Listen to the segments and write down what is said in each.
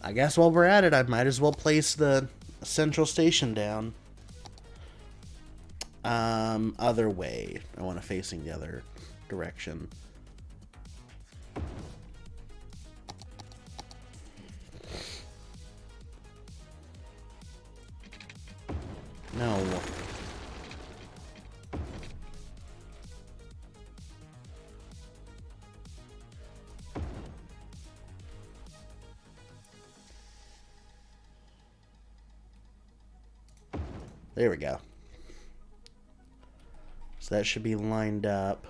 I guess while we're at it, I might as well place the central station down. Other way. I want it facing the other direction. No. There we go. So that should be lined up.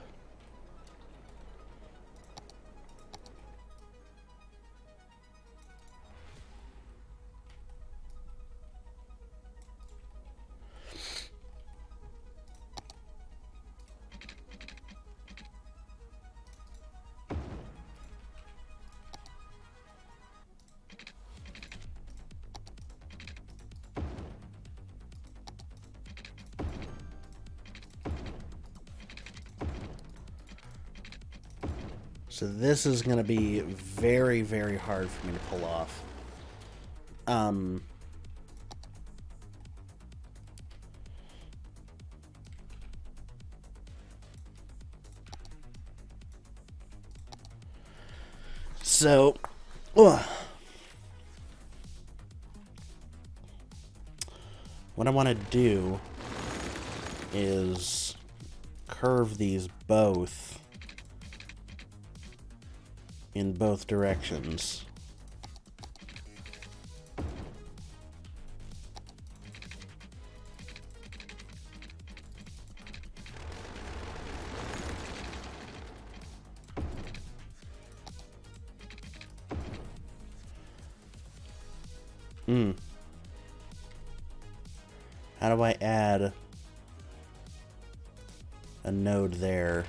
So this is going to be very, very hard for me to pull off. So, what I want to do is curve these both in both directions. How do I add a node there?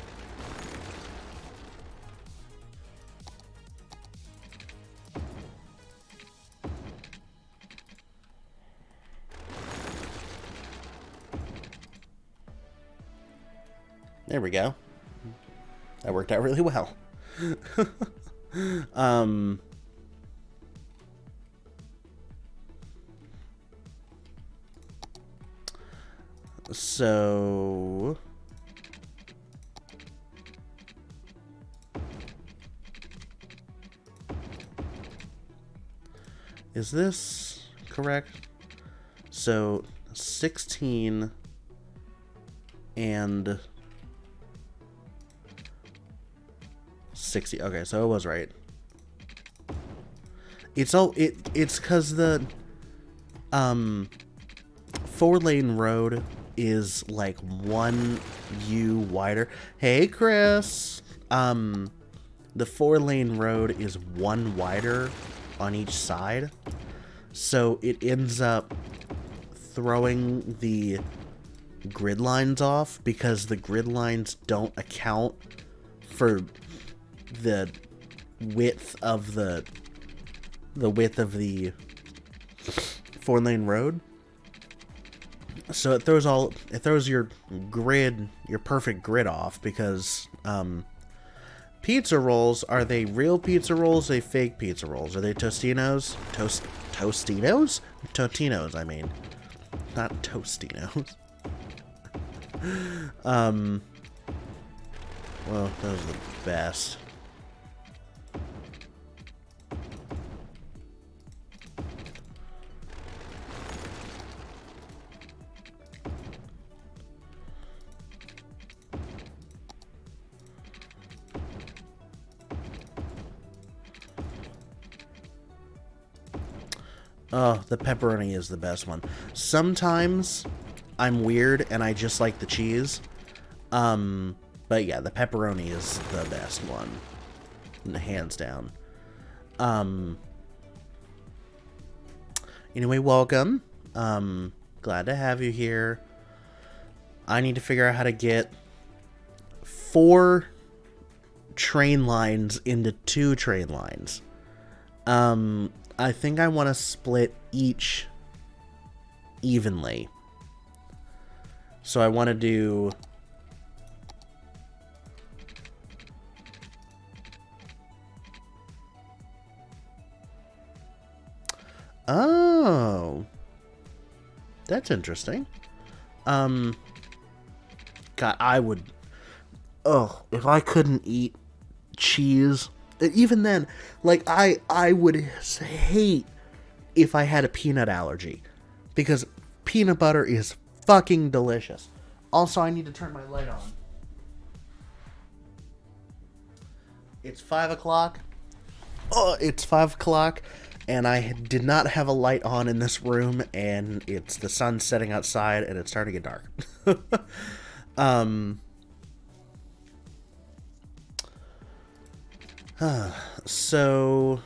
There we go. That worked out really well. So is this correct? So 16 and 60. Okay, so it was right. It's because the 4-lane road is like 1 U wider. Hey, Chris. The 4-lane road is 1 wider on each side, so it ends up throwing the grid lines off because the grid lines don't account for the width of the 4-lane road. So it throws your grid, your perfect grid off because pizza rolls, are they real pizza rolls? Are they fake pizza rolls? Are they Tostinos? Tostinos? Totinos, I mean. Not Tostinos. Well, those are the best. Oh, the pepperoni is the best one. Sometimes I'm weird and I just like the cheese. But yeah, the pepperoni is the best one. Hands down. Anyway, welcome. Glad to have you here. I need to figure out how to get 4 train lines into 2 train lines. I think I want to split each evenly. So I want to do... That's interesting. God, I would... Oh, if I couldn't eat cheese... Even then, like, I would hate if I had a peanut allergy. Because peanut butter is fucking delicious. Also, I need to turn my light on. It's 5 o'clock. Oh, it's 5 o'clock. And I did not have a light on in this room. And it's the sun setting outside. And it's starting to get dark. So...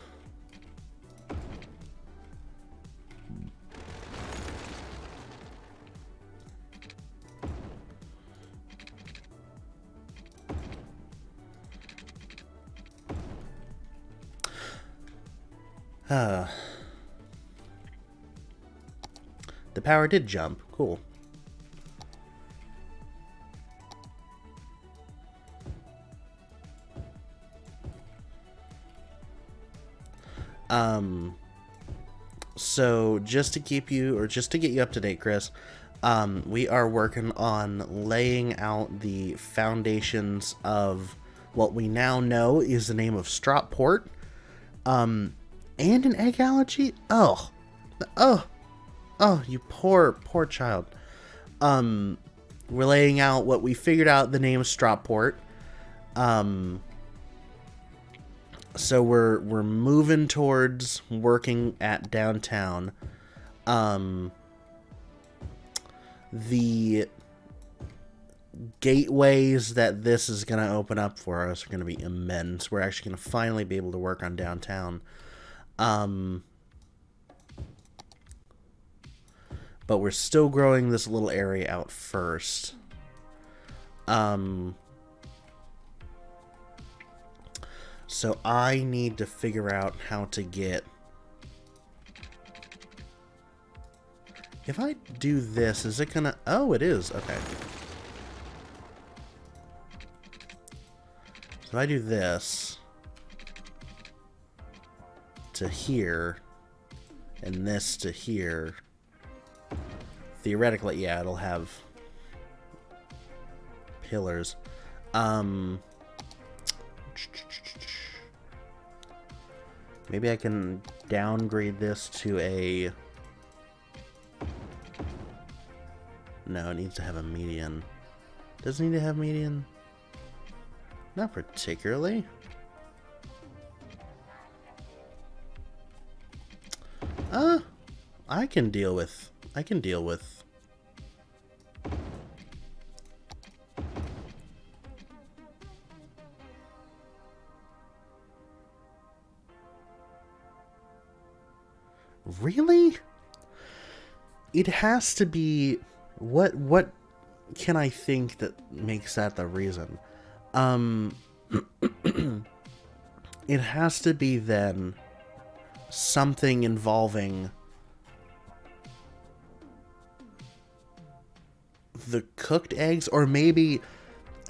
the power did jump. Cool. So just to keep you, or just to get you up to date, Chris, we are working on laying out the foundations of what we now know is the name of Stropport, and an egg allergy? Oh, you poor child. We're laying out what we figured out the name Stropport. So we're moving towards working at downtown. The gateways that this is going to open up for us are going to be immense. We're actually going to finally be able to work on downtown. But we're still growing this little area out first. So I need to figure out how to get... If I do this, is it gonna... Oh, it is. Okay. So if I do this to here, and this to here, theoretically, yeah, it'll have pillars. Maybe I can downgrade this to a... No, it needs to have a median. Does it need to have median? Not particularly. I can deal with... Really? It has to be... What can I think that makes that the reason? It has to be then something involving the cooked eggs, or maybe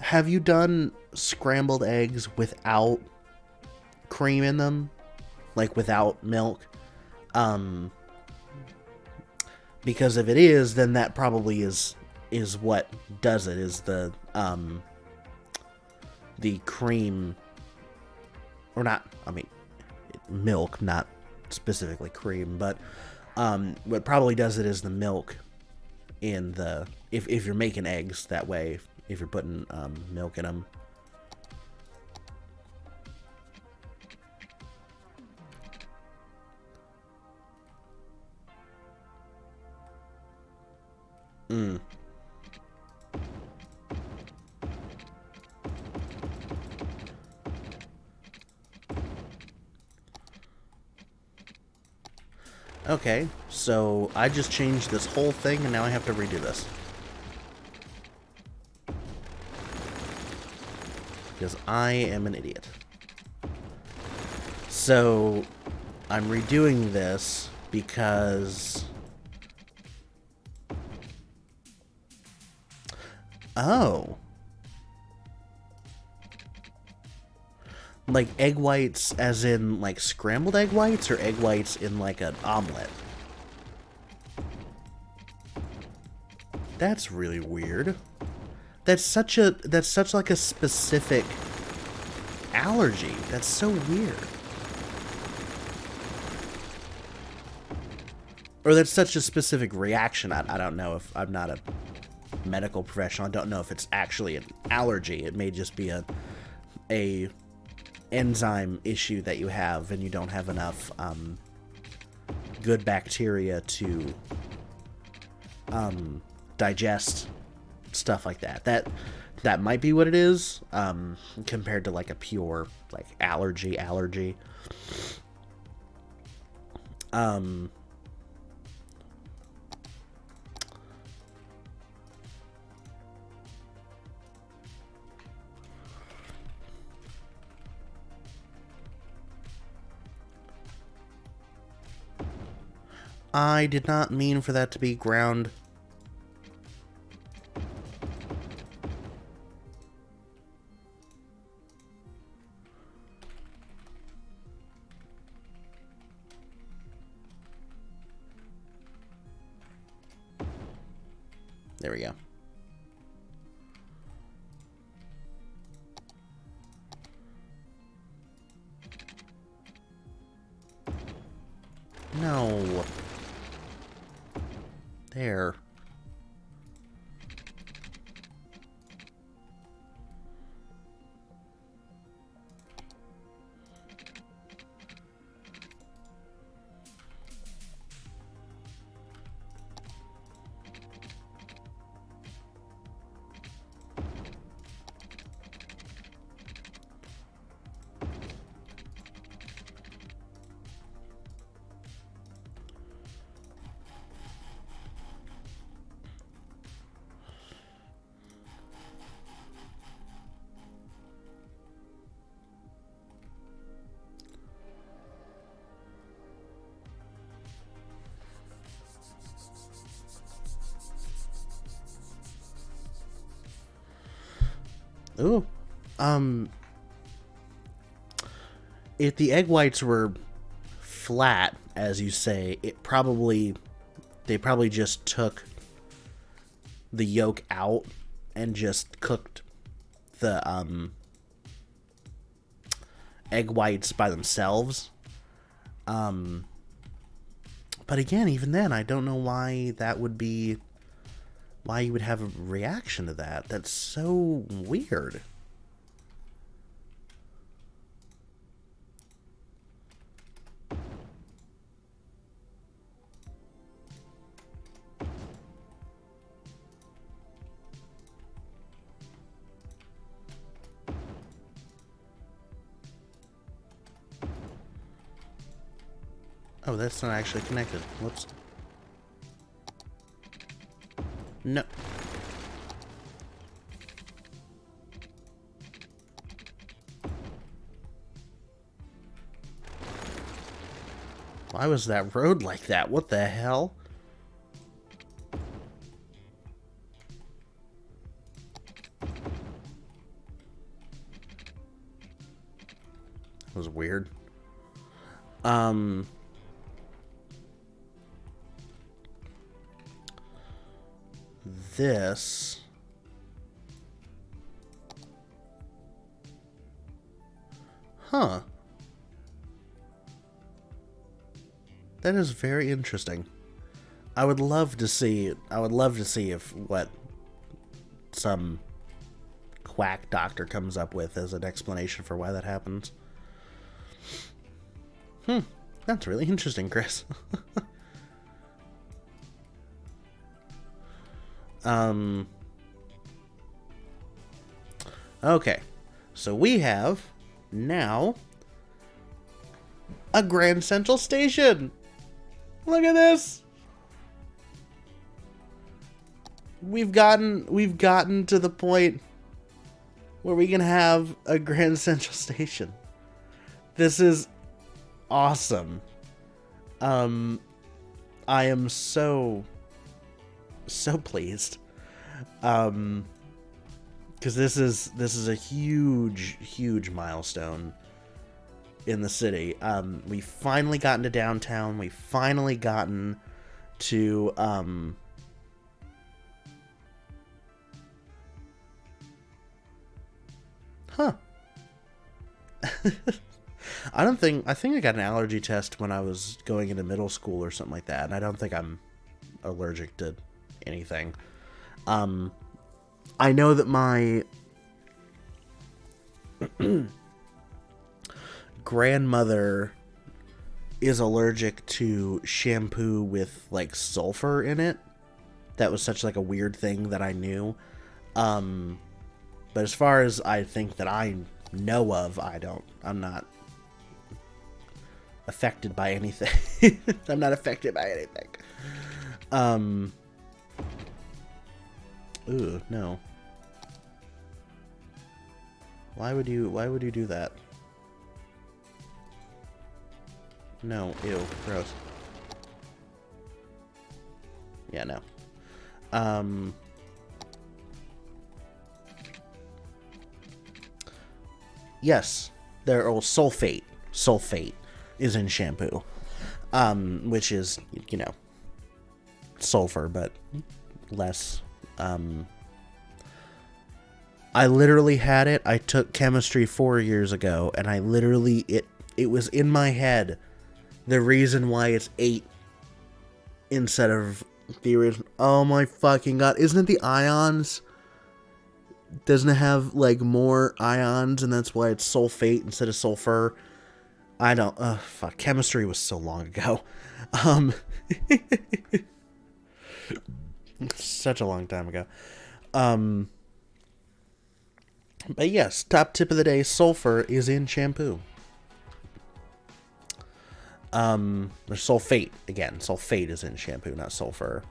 have you done scrambled eggs without cream in them? Like without milk? Because if it is, then that probably is what does it, is the cream, or not, I mean, milk, not specifically cream, but what probably does it is the milk in the, if you're making eggs that way, if you're putting milk in them. Okay, so I just changed this whole thing and now I have to redo this. Because I am an idiot. So I'm redoing this because... Oh. Like egg whites as in like scrambled egg whites, or egg whites in like an omelet? That's really weird. That's such like a specific allergy. That's so weird. Or that's such a specific reaction. I don't know. If I'm not a medical professional, I don't know if it's actually an allergy. It may just be a enzyme issue that you have, and you don't have enough good bacteria to digest stuff like that. That might be what it is, compared to like a pure like allergy. I did not mean for that to be ground. There we go. No. There. Ooh. If the egg whites were flat, as you say, they probably just took the yolk out and just cooked the egg whites by themselves. But again, even then, I don't know why that would be, why you would have a reaction to that. That's so weird. Oh, that's not actually connected. Whoops. No. Why was that road like that? What the hell? That was weird. This... Huh. That is very interesting. I would love to see if what some quack doctor comes up with as an explanation for why that happens. That's really interesting, Chris. Okay. So we have now a Grand Central Station. Look at this. We've gotten to the point where we can have a Grand Central Station. This is awesome. I am so pleased. Because this is a huge milestone in the city. We finally gotten to downtown. We finally gotten to Huh. I think I got an allergy test when I was going into middle school or something like that, and I don't think I'm allergic to anything. I know that my grandmother is allergic to shampoo with like sulfur in it. That was such like a weird thing that I knew. But as far as I think that I know of, I'm not affected by anything. I'm not affected by anything. Ooh, no. Why would you do that? No, ew, gross. Yeah, no. Yes, sulfate. Sulfate is in shampoo. Which is, you know, sulfur, but less. I literally had it. I took chemistry 4 years ago, and I literally, it was in my head the reason why it's 8 instead of the original. Oh my fucking god. Isn't it the ions? Doesn't it have, like, more ions, and that's why it's sulfate instead of sulfur? I don't... fuck. Chemistry was so long ago. Such a long time ago. But yes, top tip of the day, sulfur is in shampoo. There's sulfate. Again, sulfate is in shampoo, not sulfur.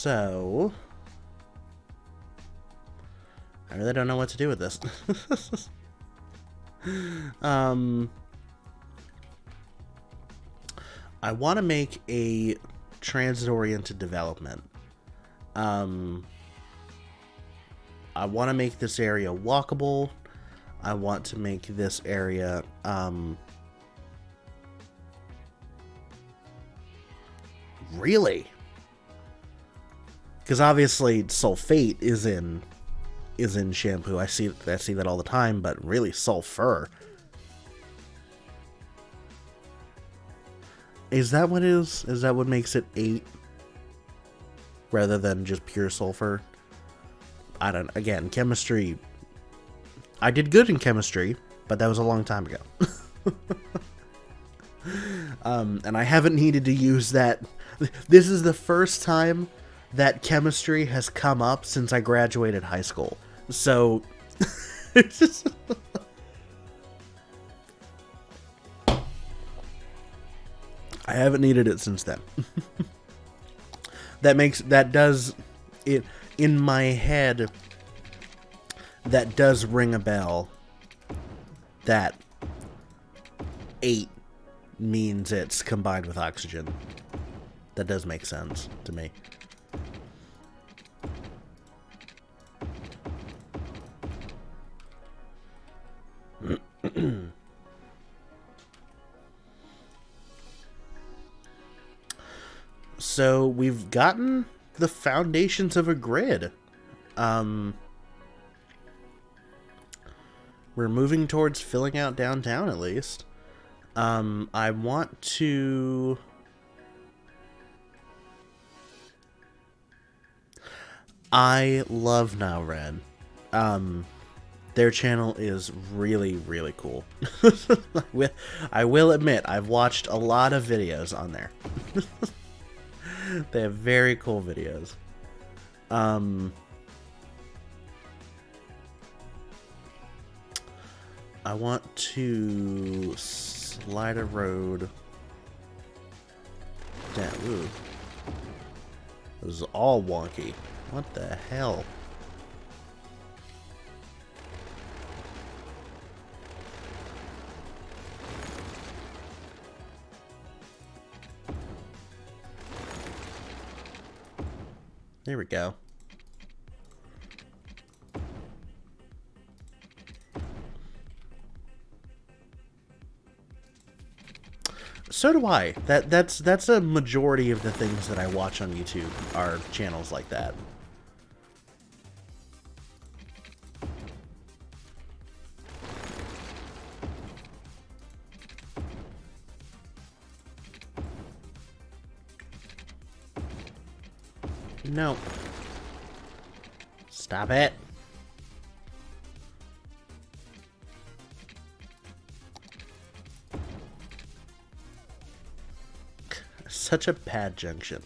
So, I really don't know what to do with this. I want to make a transit-oriented development. I want to make this area walkable. I want to make this area, really? Because obviously sulfate is in shampoo. I see that all the time, but really sulfur. Is that what it is? Is that what makes it 8 rather than just pure sulfur? I don't... Again, chemistry... I did good in chemistry, but that was a long time ago. And I haven't needed to use that... This is the first time that chemistry has come up since I graduated high school. So, it's just... I haven't needed it since then. That does, it, in my head, that does ring a bell that 8 means it's combined with oxygen. That does make sense to me. So we've gotten the foundations of a grid. We're moving towards filling out downtown at least. I want to... I love Now Red. Their channel is really, really cool. I will admit, I've watched a lot of videos on there. They have very cool videos. I want to slide a road Damn, ooh. It was all wonky. What the hell? There we go. So do I. That's a majority of the things that I watch on YouTube are channels like that. No. Stop it. Such a bad junction.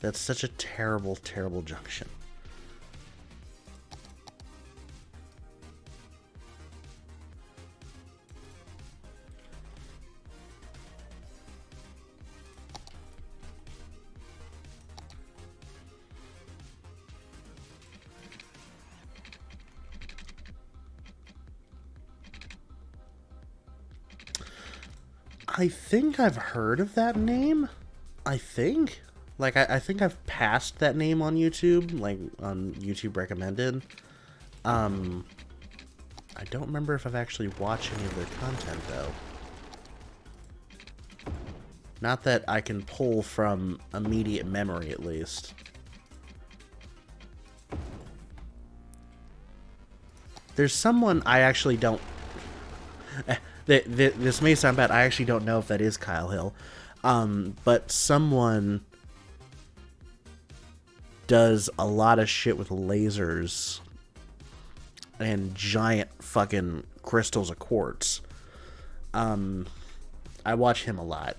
That's such a terrible, terrible junction. I think I've heard of that name. I think. Like, I think I've passed that name on YouTube, like, on YouTube recommended. I don't remember if I've actually watched any of their content, though. Not that I can pull from immediate memory, at least. There's someone I actually don't... This may sound bad. I actually don't know if that is Kyle Hill. But someone does a lot of shit with lasers and giant fucking crystals of quartz. I watch him a lot.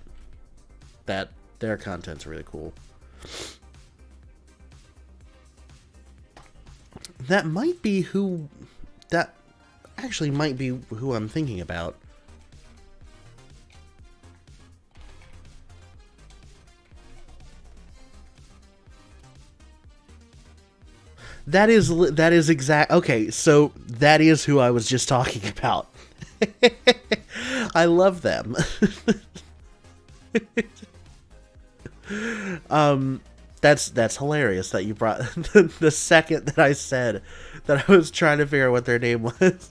Their content's really cool. That might be who... That actually might be who I'm thinking about. That is exact. Okay, so that is who I was just talking about. I love them. That's hilarious that you brought the second that I said that I was trying to figure out what their name was.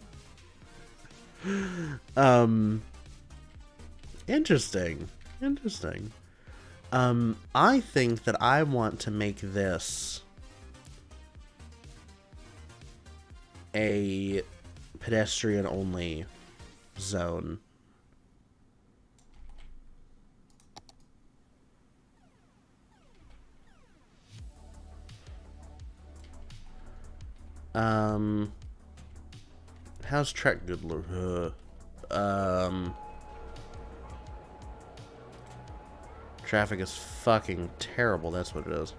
Interesting. I think that I want to make this a pedestrian only zone. How's Trek good look? Traffic is fucking terrible, that's what it is.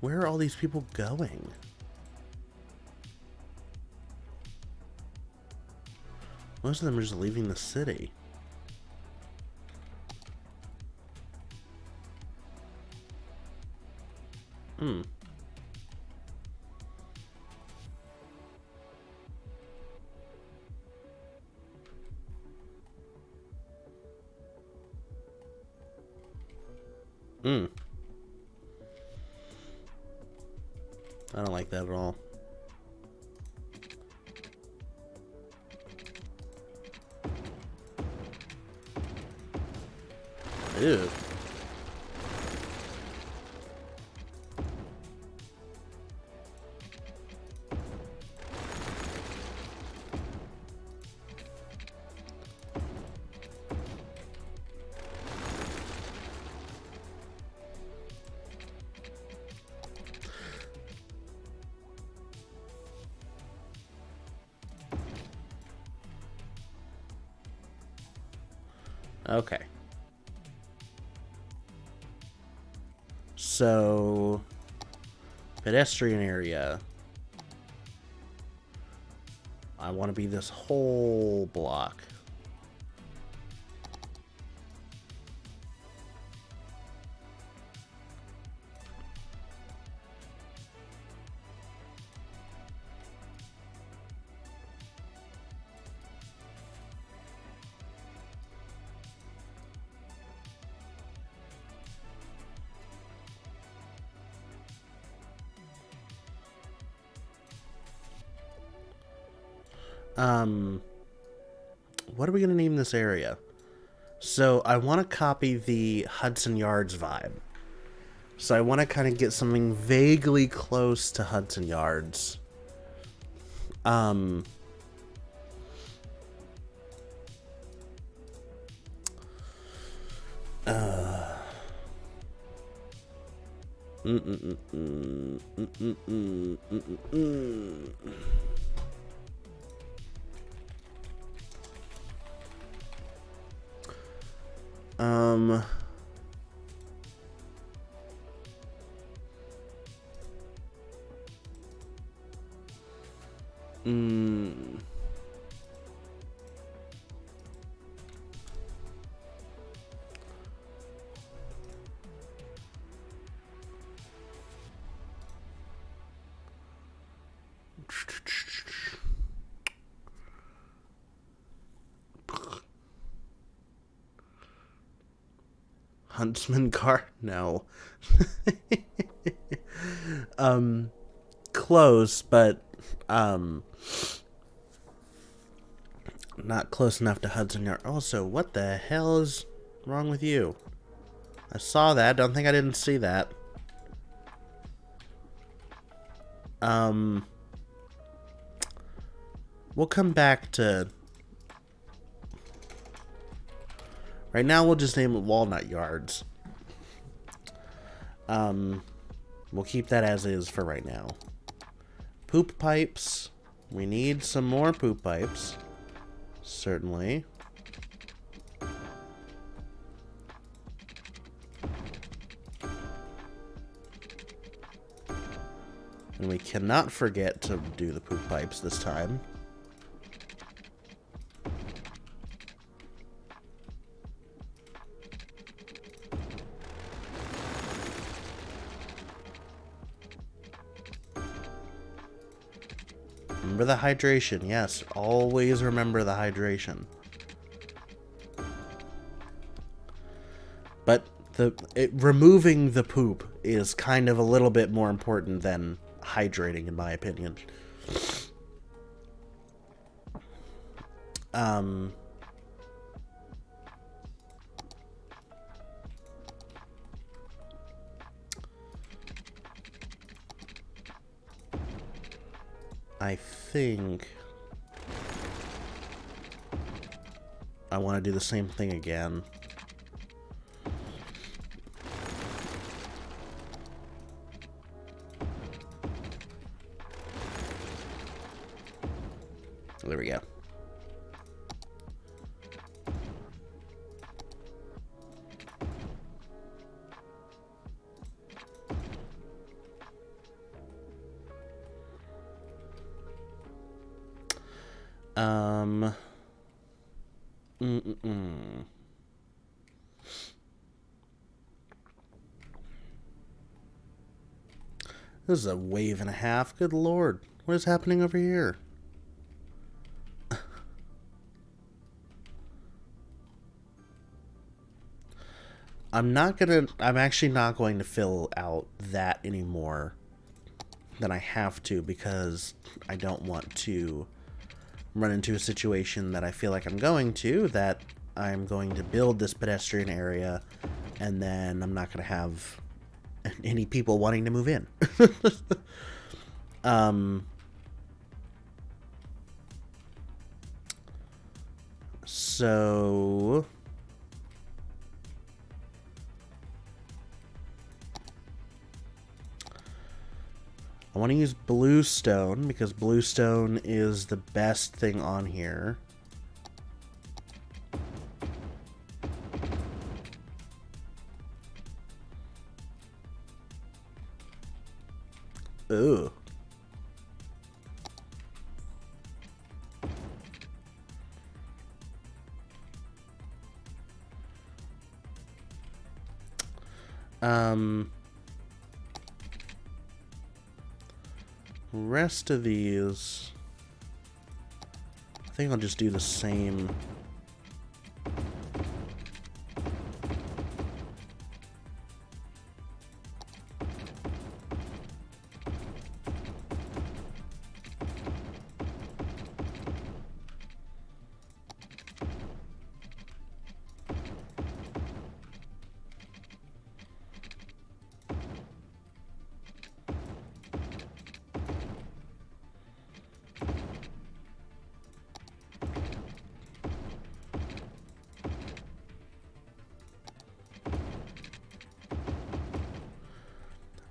Where are all these people going? Most of them are just leaving the city. I don't like that at all. Ew. Okay. So, pedestrian area. I want to be this whole block. What are we gonna name this area? So I want to copy the Hudson Yards vibe. So I want to kind of get something vaguely close to Hudson Yards. Um, Huntsman car? No. Close, but not close enough to Hudson Yard. Also, what the hell is wrong with you? I saw that. Don't think I didn't see that. We'll come back to... Right now, we'll just name it Walnut Yards. We'll keep that as is for right now. Poop pipes. We need some more poop pipes. Certainly. And we cannot forget to do the poop pipes this time. Remember the hydration. Yes, always remember the hydration. But removing the poop is kind of a little bit more important than hydrating, in my opinion. I think I want to do the same thing again. There we go. This is a wave and a half. Good lord. What is happening over here? I'm actually not going to fill out that anymore than I have to, because I don't want to run into a situation that I feel like I'm going to, that I'm going to build this pedestrian area and then I'm not going to have any people wanting to move in. So I want to use bluestone because bluestone is the best thing on here. Ooh. Rest of these, I think I'll just do the same.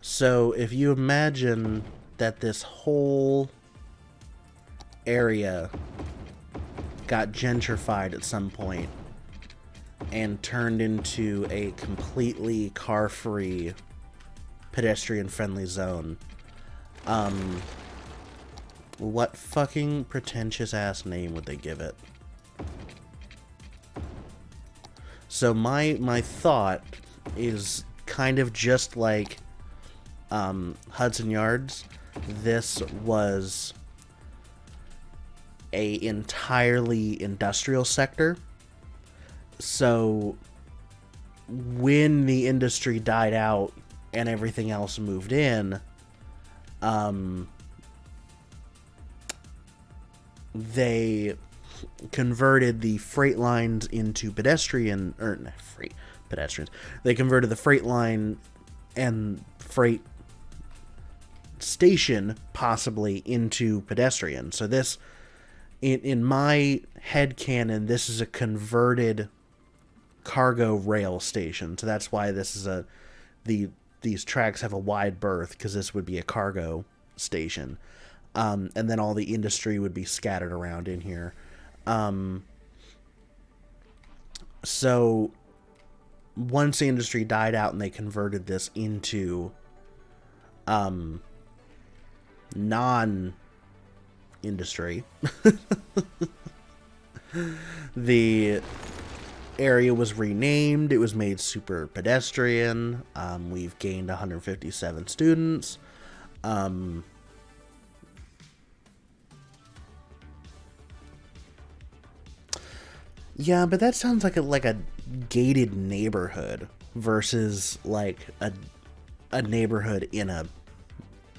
So if you imagine that this whole area got gentrified at some point and turned into a completely car-free, pedestrian-friendly zone, what fucking pretentious-ass name would they give it? So my thought is kind of just like Hudson Yards. This was a entirely industrial sector. So when the industry died out and everything else moved in, they converted the freight lines into pedestrian, or not freight pedestrians. They converted the freight line and freight station possibly into pedestrian. So this, in my headcanon, this is a converted cargo rail station. So that's why this is these tracks have a wide berth, because this would be a cargo station. And then all the industry would be scattered around in here. So once the industry died out and they converted this into non-industry, the area was renamed. It was made super pedestrian. We've gained 157 students. Yeah, but that sounds like a gated neighborhood versus like a neighborhood in a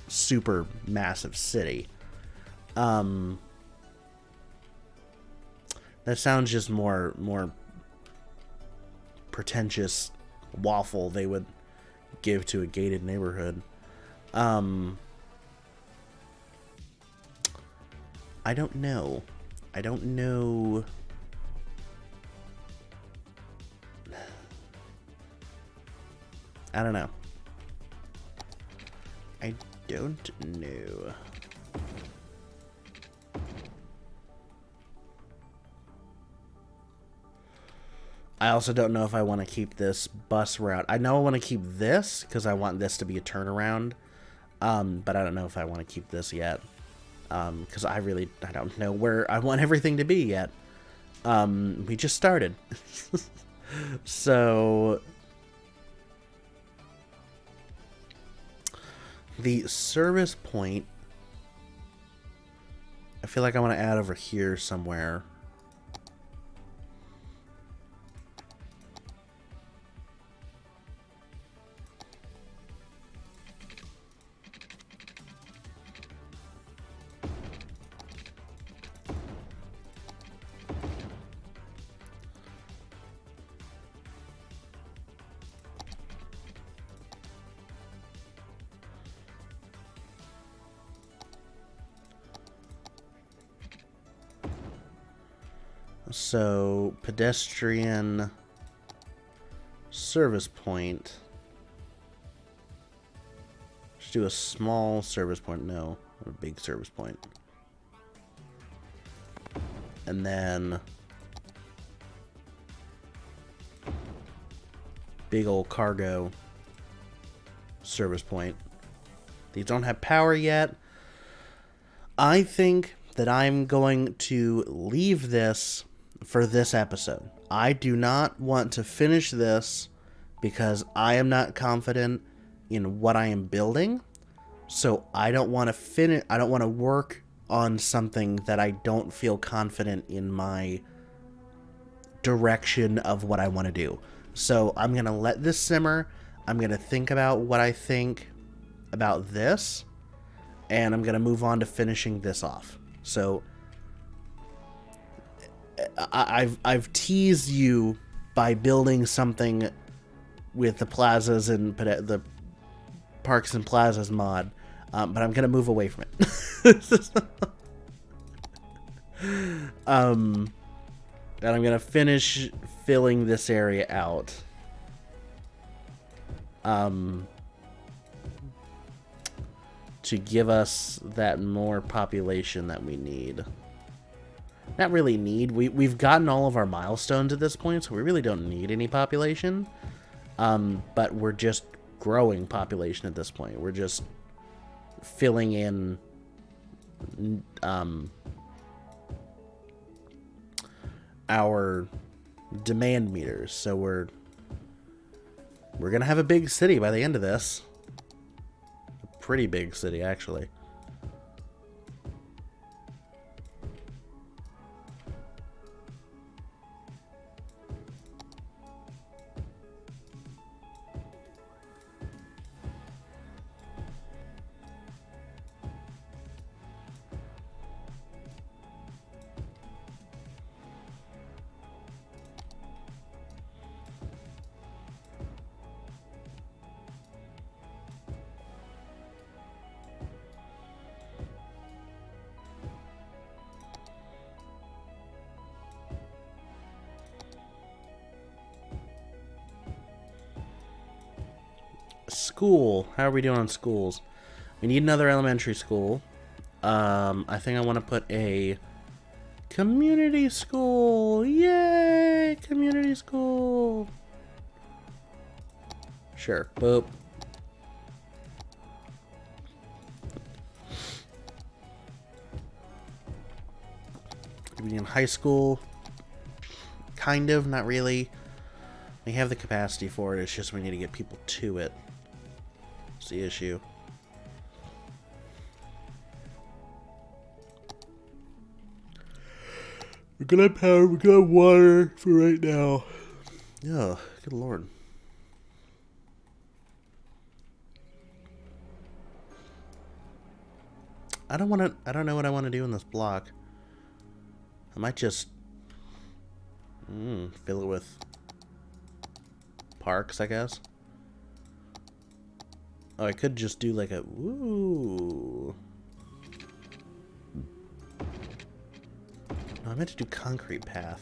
super massive city. That sounds just more pretentious waffle they would give to a gated neighborhood. I don't know. I don't know. I don't know. I don't know. I also don't know if I want to keep this bus route. I know I want to keep this because I want this to be a turnaround. But I don't know if I want to keep this yet. Because I don't know where I want everything to be yet. We just started. So the service point, I feel like I want to add over here somewhere. So, pedestrian service point. Just do a small service point. No, a big service point. And then big old cargo service point. These don't have power yet. I think that I'm going to leave this for this episode. I do not want to finish this because I am not confident in what I am building. So I don't want to finish. I don't want to work on something that I don't feel confident in my direction of what I want to do. So I'm going to let this simmer. I'm going to think about what I think about this, and I'm going to move on to finishing this off. So I've teased you by building something with the plazas and the parks and plazas mod, but I'm going to move away from it. And I'm going to finish filling this area out. To give us that more population that we need. Not really need. We've gotten all of our milestones at this point, so we really don't need any population. But we're just growing population at this point. We're just filling in our demand meters. So we're gonna have a big city by the end of this. A pretty big city, actually. School. How are we doing on schools? We need another elementary school. I think I want to put a community school. Yay! Community school. Sure. Boop. We need high school. Kind of, not really. We have the capacity for it. It's just we need to get people to it. That's the issue. We're gonna have power, we're gonna have water for right now. Oh, good lord. I don't know what I want to do in this block. I might just fill it with parks, I guess. Oh, I could just do like a woo. No, I meant to do concrete path.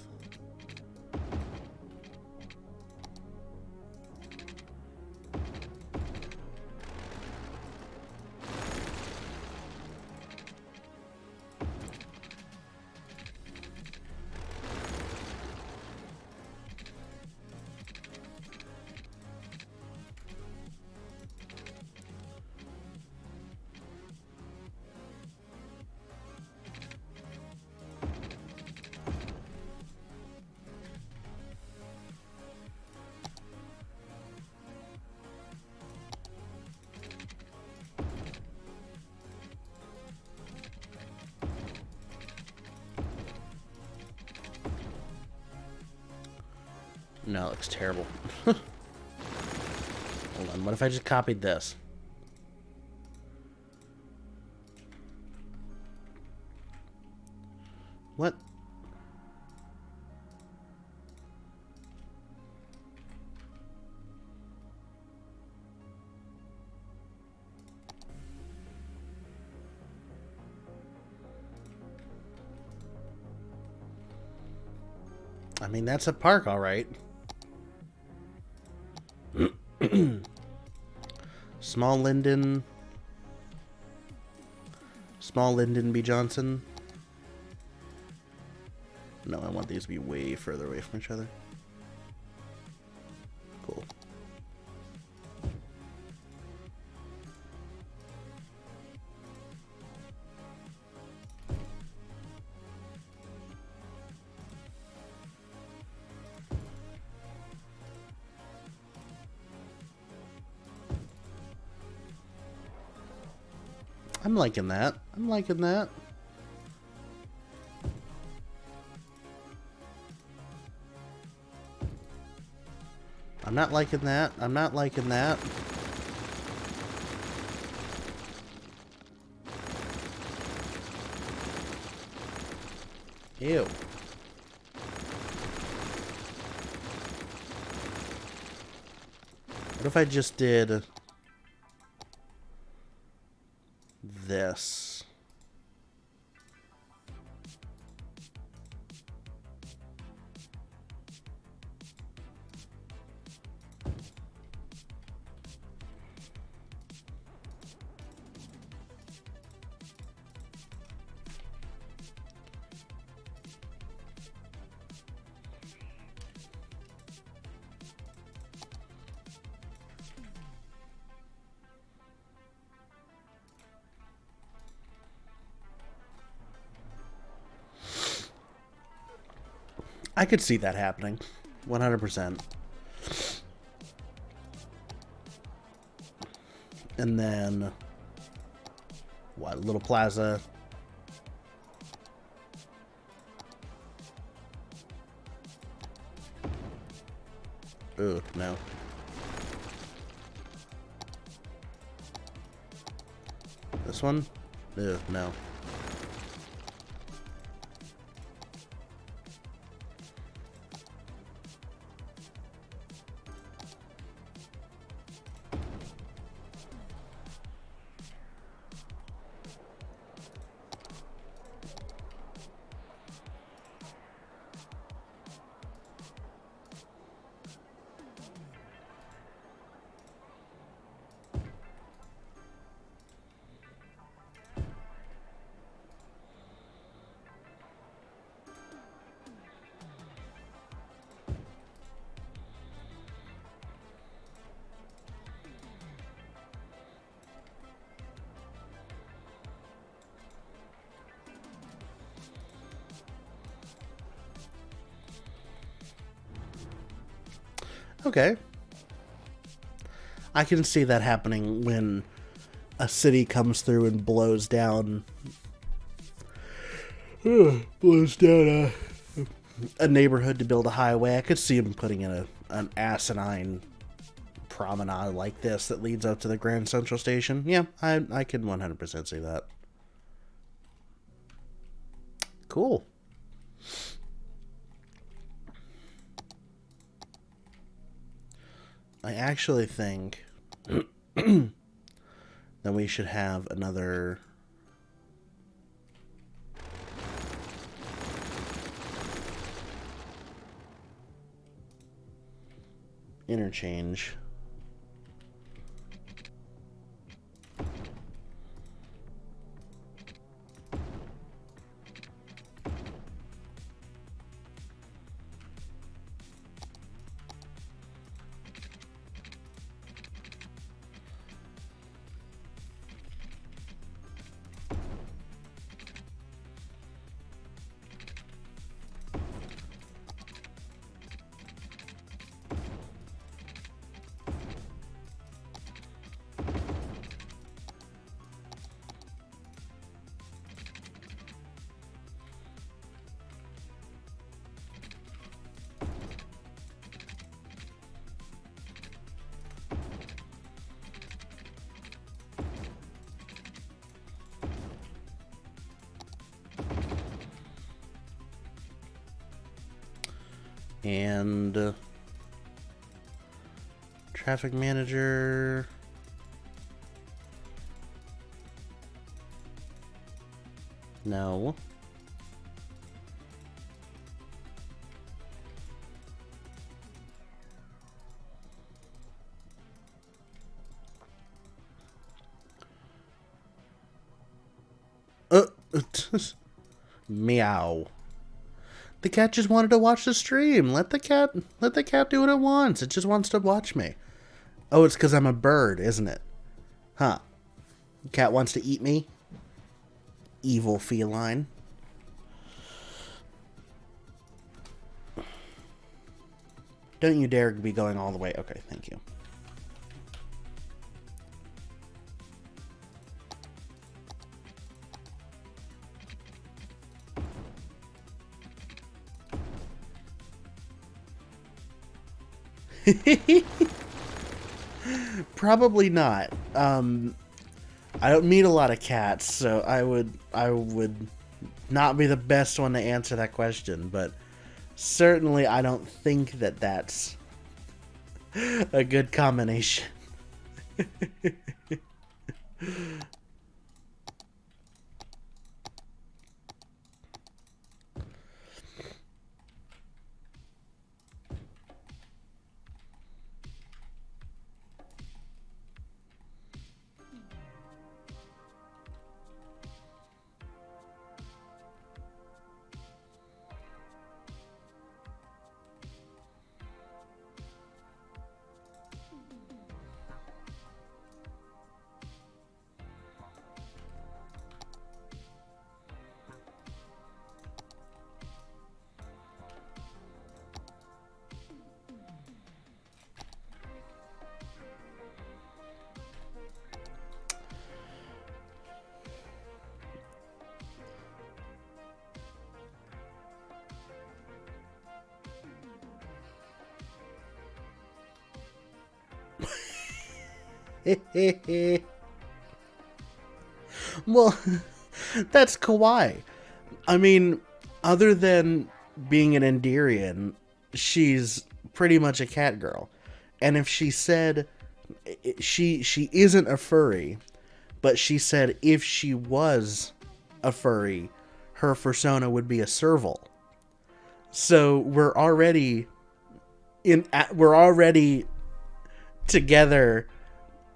No, it looks terrible. Hold on, what if I just copied this? What? I mean, that's a park, all right. Small Linden B. Johnson. No, I want these to be way further away from each other. Cool. I'm liking that. I'm liking that. I'm not liking that. I'm not liking that. Ew. What if I just did this? I could see that happening. 100%. And then... what? Little plaza. Ooh, no. This one? Ew, no. Okay. I can see that happening when a city comes through and blows down a neighborhood to build a highway. I could see them putting in an asinine promenade like this that leads up to the Grand Central Station. Yeah, I can 100% see that. Cool. I actually think that we should have another interchange. And traffic manager. No. Meow. The cat just wanted to watch the stream. Let the cat do what it wants. It just wants to watch me. Oh, it's because I'm a bird, isn't it? Huh. The cat wants to eat me? Evil feline. Don't you dare be going all the way. Okay, thank you. Probably not. I don't meet a lot of cats, so I would not be the best one to answer that question, but certainly I don't think that that's a good combination. Well, that's kawaii. I mean, other than being an Enderian, she's pretty much a cat girl. And if she said she isn't a furry, but she said if she was a furry, her persona would be a serval. So we're already together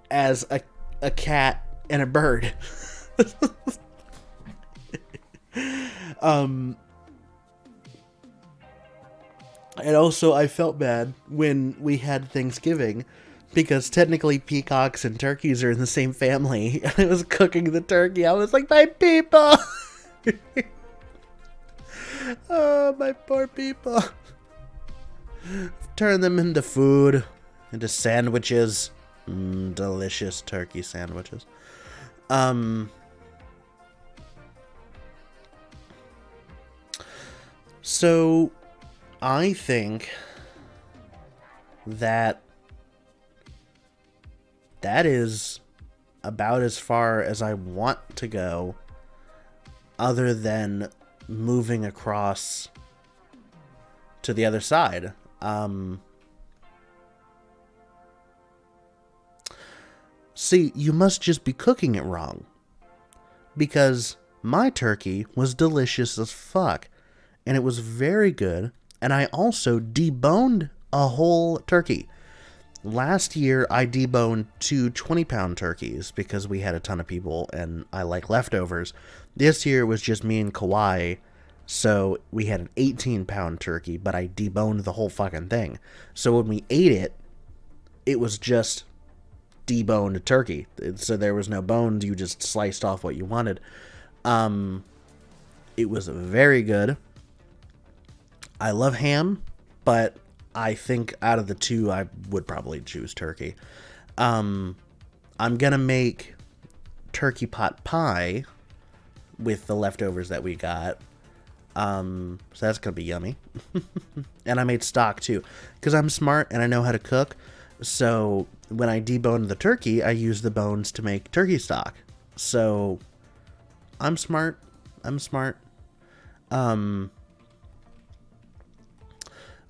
as a cat and a bird. And also I felt bad when we had Thanksgiving because technically peacocks and turkeys are in the same family. I was cooking the turkey. I was like, my people. Oh, my poor people. Turn them into food, into sandwiches. Delicious turkey sandwiches. So I think that is about as far as I want to go, other than moving across to the other side. See, you must just be cooking it wrong. Because my turkey was delicious as fuck. And it was very good. And I also deboned a whole turkey. Last year, I deboned 2 20-pound turkeys because we had a ton of people and I like leftovers. This year, it was just me and Kawaii. So we had an 18-pound turkey, but I deboned the whole fucking thing. So when we ate it, it was just deboned turkey. So there was no bones. You just sliced off what you wanted. It was very good. I love ham, but I think out of the two, I would probably choose turkey. I'm gonna make turkey pot pie with the leftovers that we got. So that's gonna be yummy. And I made stock too, because I'm smart and I know how to cook. So when I deboned the turkey, I used the bones to make turkey stock. So I'm smart.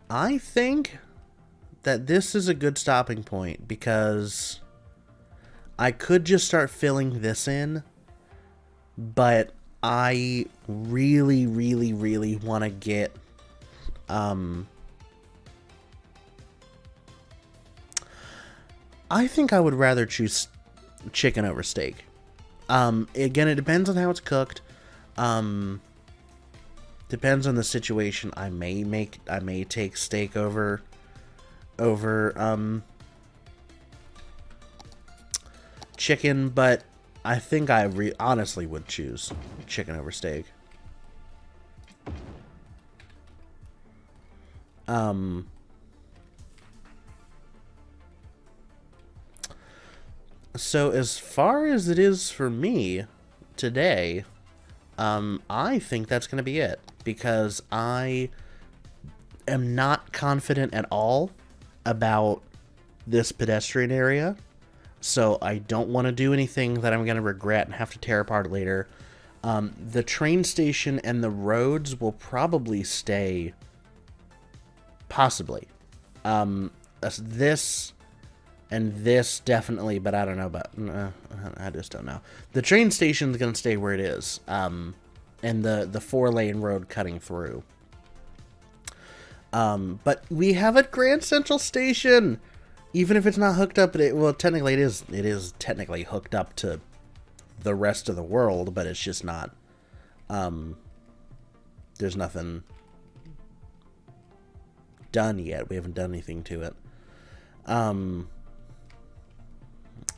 I think that this is a good stopping point because I could just start filling this in, but I really, really, really want to get I think I would rather choose chicken over steak. Again, it depends on how it's cooked. Depends on the situation. I may take steak over chicken, but I think I honestly would choose chicken over steak. So as far as it is for me today, I think that's going to be it, because I am not confident at all about this pedestrian area, so I don't want to do anything that I'm going to regret and have to tear apart later. The train station and the roads will probably stay, possibly. This and this definitely, but I don't know about, I just don't know. The train station's going to stay where it is, and the 4-lane road cutting through. But we have a Grand Central Station, even if it's not hooked up. Well, technically it is technically hooked up to the rest of the world, but it's just not. There's nothing done yet. We haven't done anything to it.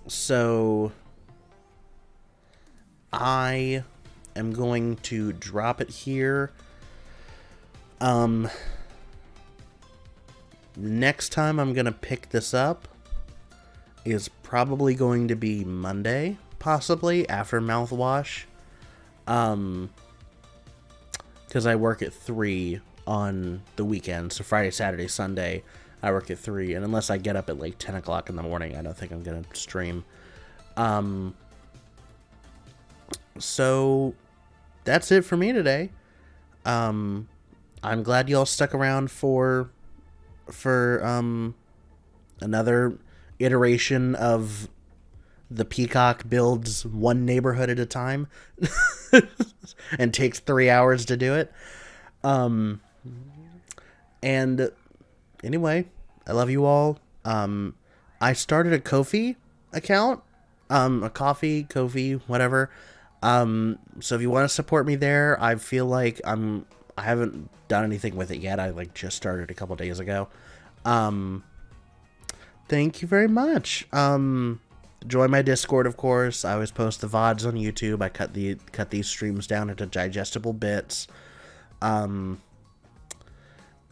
So I am going to drop it here. Next time I'm going to pick this up is probably going to be Monday, possibly, after mouthwash. Because I work at 3 on the weekend, so Friday, Saturday, Sunday, I work at 3, and unless I get up at like 10 o'clock in the morning, I don't think I'm going to stream. So that's it for me today. I'm glad y'all stuck around for another iteration of the Peacock builds one neighborhood at a time and takes 3 hours to do it. And anyway, I love you all. I started a Ko-fi account, a Ko-fi, whatever. So if you want to support me there, I feel like I haven't done anything with it yet. I like just started a couple days ago. Thank you very much. Join my Discord, of course. I always post the VODs on YouTube. I cut these streams down into digestible bits.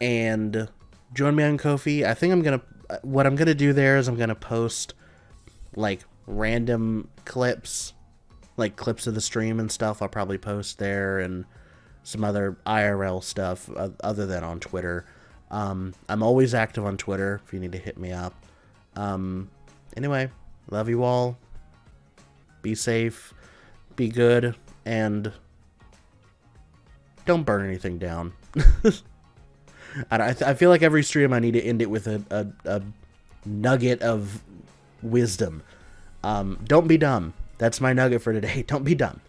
And join me on Ko-fi. I think what I'm gonna do there is I'm gonna post like random clips, like clips of the stream and stuff. I'll probably post there, and some other IRL stuff other than on Twitter. I'm always active on Twitter if you need to hit me up. Anyway, love you all. Be safe, be good, and don't burn anything down. I feel like every stream I need to end it with a nugget of wisdom. Don't be dumb. That's my nugget for today. Don't be dumb.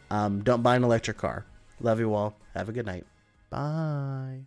Don't buy an electric car. Love you all. Have a good night. Bye.